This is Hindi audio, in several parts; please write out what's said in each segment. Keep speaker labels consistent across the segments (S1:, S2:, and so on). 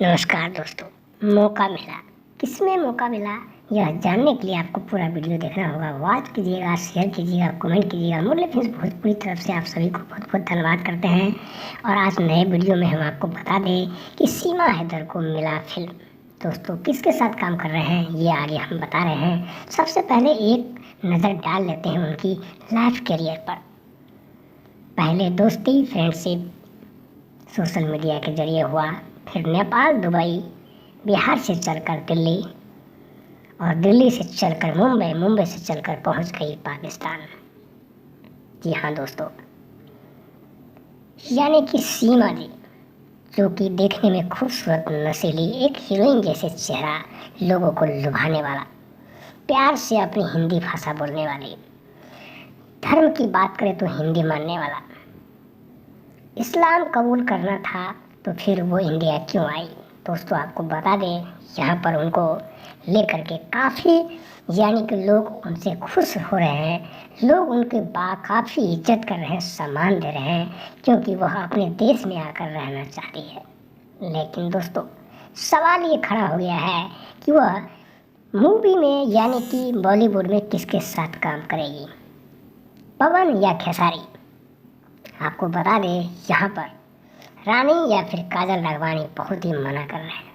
S1: नमस्कार दोस्तों। मौका मिला, किसमें मौका मिला यह जानने के लिए आपको पूरा वीडियो देखना होगा। वॉच कीजिएगा, शेयर कीजिएगा, कमेंट कीजिएगा। मुरली फिल्म्स भोजपुरी तरफ से आप सभी को बहुत बहुत धन्यवाद करते हैं। और आज नए वीडियो में हम आपको बता दें कि सीमा हैदर को मिला फिल्म। दोस्तों किसके साथ काम कर रहे हैं ये आगे हम बता रहे हैं। सबसे पहले एक नज़र डाल लेते हैं उनकी लाइफ करियर पर। पहले दोस्ती फ्रेंडशिप सोशल मीडिया के जरिए हुआ, फिर नेपाल, दुबई, बिहार से चलकर दिल्ली और दिल्ली से चलकर मुंबई, मुंबई से चलकर पहुंच गई पाकिस्तान। जी हाँ दोस्तों, यानी कि सीमा जी, जो कि देखने में खूबसूरत, नशीली, एक हीरोइन जैसे चेहरा, लोगों को लुभाने वाला, प्यार से अपनी हिंदी भाषा बोलने वाली, धर्म की बात करें तो हिंदी मानने वाला, इस्लाम कबूल करना था तो फिर वो इंडिया क्यों आई। दोस्तों आपको बता दें, यहाँ पर उनको लेकर के काफ़ी यानी कि लोग उनसे खुश हो रहे हैं। लोग उनके काफ़ी इज्जत कर रहे हैं, सम्मान दे रहे हैं, क्योंकि वह अपने देश में आकर रहना चाहती है। लेकिन दोस्तों सवाल ये खड़ा हो गया है कि वह मूवी में यानी कि बॉलीवुड में किसके साथ काम करेगी, पवन या खेसारी। आपको बता दें, यहाँ पर रानी या फिर काजल राघवानी बहुत ही मना कर रहे हैं।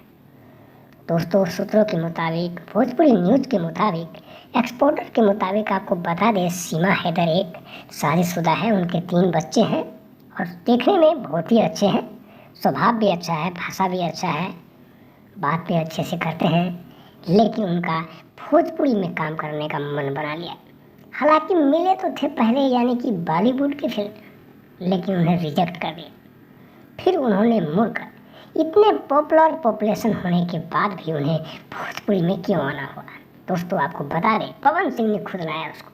S1: दोस्तों सूत्रों के मुताबिक, भोजपुरी न्यूज़ के मुताबिक, एक्सपोर्टर के मुताबिक आपको बता दें, सीमा हैदर एक शादीशुदा है, उनके 3 बच्चे हैं और देखने में बहुत ही अच्छे हैं। स्वभाव भी अच्छा है, भाषा भी अच्छा है, बात भी अच्छे से करते हैं। लेकिन उनका भोजपुरी में काम करने का मन बना लिया। हालांकि मिले तो थे पहले यानी कि बॉलीवुड के फिल्म, लेकिन उन्हें रिजेक्ट कर दिया। फिर उन्होंने मुड़कर इतने पॉपुलेशन होने के बाद भी उन्हें भोजपुरी में क्यों आना हुआ। दोस्तों आपको बता दें, पवन सिंह ने खुद लाया उसको।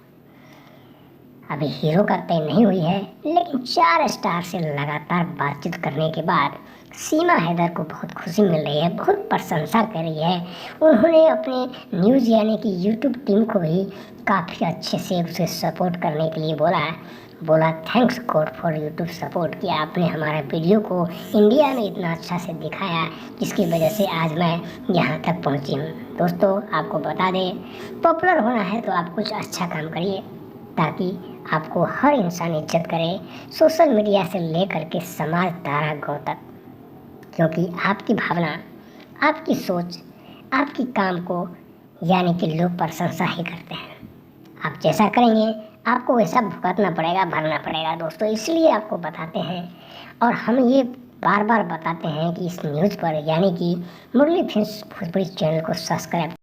S1: अभी हीरो का तय नहीं हुई है, लेकिन 4 स्टार से लगातार बातचीत करने के बाद सीमा हैदर को बहुत खुशी मिल रही है, बहुत प्रशंसा कर रही है। उन्होंने अपने न्यूज़ यानी कि यूट्यूब टीम को भी काफ़ी अच्छे से उसे सपोर्ट करने के लिए बोला thanks God for YouTube support, कि आपने हमारे वीडियो को इंडिया में इतना अच्छा से दिखाया, जिसकी वजह से आज मैं यहाँ तक पहुँची हूँ। दोस्तों आपको बता दें, पॉपुलर होना है तो आप कुछ अच्छा काम करिए, ताकि आपको हर इंसान इज्जत करे, सोशल मीडिया से लेकर के समाज धारा गाँव तक। क्योंकि आपकी भावना, आपकी सोच, आपकी काम को यानी कि लोग प्रशंसा ही करते हैं। आप जैसा करेंगे आपको वैसा भुगतना पड़ेगा, भरना पड़ेगा। दोस्तों इसलिए आपको बताते हैं और हम ये बार बार बताते हैं कि इस न्यूज़ पर यानी कि मुरली फिल्म्स भोजपुरी चैनल को सब्सक्राइब